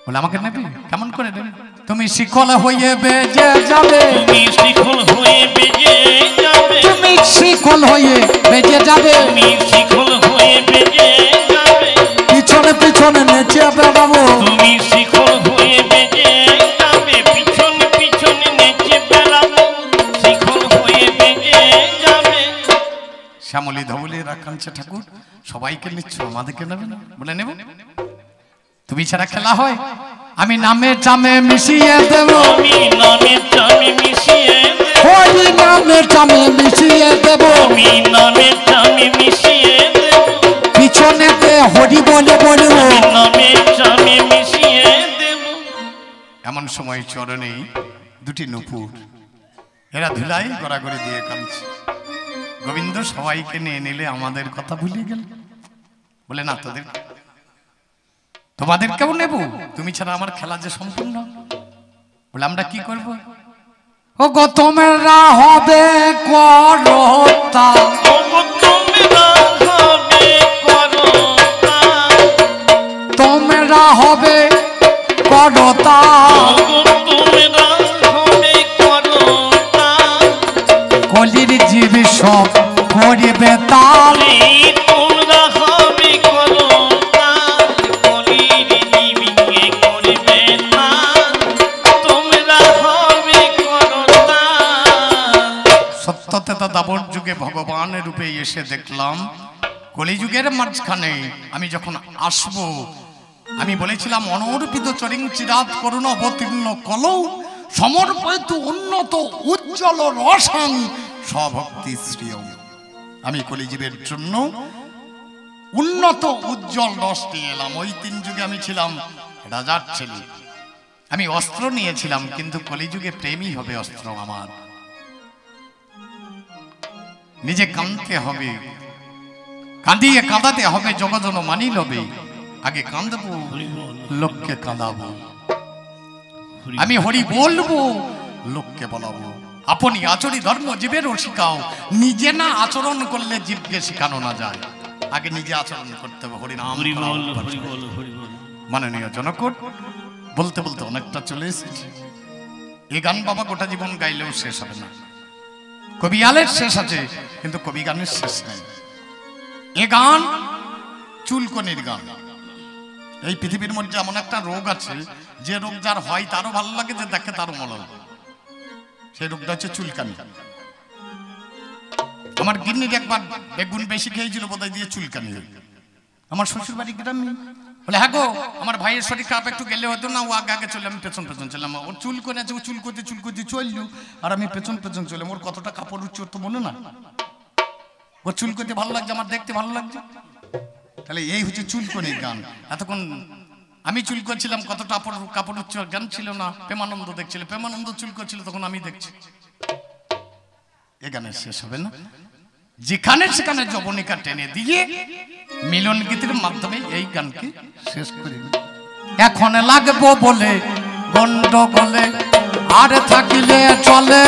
বলে আমাকে নেবে? কেমন করে নেবে? তুমি শিকল হয়ে বেজে যাবে, তুমি শিকল হয়ে বেজে যাবে, তুমি শিকল হয়ে বেজে যাবে, তুমি শিকল হয়ে বেজে যাবে, পিছনে পিছনে নেচে বেড়াবো, তুমি শিকল হয়ে বেজে যাবে, পিছনে পিছনে নেচে বেড়াবো, শিকল হয়ে বেজে যাবে। শ্যামলী ধবলি রাখানছে ঠাকুর, সবাইকে নিচ্ছ, আমাদেরকে নেবে না? বলে নেব। তুমি ছাড়া খেলা হয়? আমি নামে চামে মিশিয়ে দেব, আমি নামের চামে মিশিয়ে দেব, হরি নামে চামে মিশিয়ে দেব, আমি নামের চামে মিশিয়ে দেব, পিছনেতে হরি বলে বলবো, আমি নামের চামে মিশিয়ে দেব। এমন সময় চরণে দুটি নুপুর, এরা ধুলাই গড়াগড়ি দিয়ে কামছে। গোবিন্দ সবাইকে নিয়ে নিলে আমাদের কথা ভুলে গেল। বলে না, তোমাদের কেউ নেব? তুমি ছাড়া আমার খেলা যে সম্পূর্ণ। বলে আমরা কি করব? ও গো তোমরা হবে করতা, তোমরা হবে করতা, কলির জীবী সব করিবে তাল, দাপর যুগে ভগবানের রূপে এসে দেখলাম কলিযুগের মাঝখানে আমি যখন আসব, আমি বলেছিলাম অনর্পিত চরিং চিরাত করুণ অবতীর্ণ কলৌ সমর্পিত উন্নত উজ্জ্বল রসাং স্বভক্তি শ্রিয়। আমি কলিযুগের জন্য উন্নত উজ্জ্বল রস নিয়ে এলাম। ওই 3 যুগে আমি ছিলাম রাজার ছেলে, আমি অস্ত্র নিয়েছিলাম, কিন্তু কলিযুগে প্রেমই হবে অস্ত্র আমার। নিজে কাঁদতে হবে, কাঁদিয়ে কাঁদাতে হবে, জগজন মানি লবে। আগে কাঁদবো, লোককে কাঁদাবো। আমি হরি বলবো, লোককে বলাবো। আপনি আচরি ধর্ম জীবেরও শিখাও, নিজে না আচরণ করলে জীবকে শেখানো না যায়। আগে নিজে আচরণ করতে হবে। হরিনাম মাননীয় জনকট, বলতে বলতে অনেকটা চলে এসেছে। এ গান বাবা গোটা জীবন গাইলেও শেষ হবে না। কবিয়ালের শেষ আছে, কিন্তু কবি গানের শেষ নেই। এ গান চুলকনির গান। এই পৃথিবীর মধ্যে এমন একটা রোগ আছে, যে রোগ যার হয় তারও ভালো লাগে, যে দেখে তারও ভালো লাগে। সেই রোগটা হচ্ছে চুলকানি। আমার গিন্নির একবার বেগুন বেশি খেয়েছিল, বোধহয় দিয়ে চুলকানি হয়ে। আমার শ্বশুর বাড়ি গ্রামে, বলে হ্যাঁ গো, আমার ভাইয়ের শরীর খারাপ, একটু গেলে হতো না, ও আগে আগে চলে, আমি পেছন পেছন চললাম। ওর চুলকনি আছে, ও চুলকতে চুলকতে চললো, আর আমি পেছন পেছন চললাম। ওর কতটা কাপড় উচ্চ তো মনে না, ওর চুলকতে ভালো লাগছে, আমার দেখতে ভালো লাগছে। তাহলে এই হচ্ছে চুলকনির গান। এতক্ষণ আমি চুল করছিলাম, কতটা কাপড় উচ্চ গান ছিল না। প্রেমানন্দ দেখছিল, প্রেমানন্দ চুল করছিল, তখন আমি দেখছি। এ গানের শেষ হবে না। যেখানে সেখানে যবনিকা টেনে দিয়ে মিলন গীতের মাধ্যমে এই গানকে শেষ করি। এখন লাগবো বলে গন্ডগোলে আর থাকিলে চলে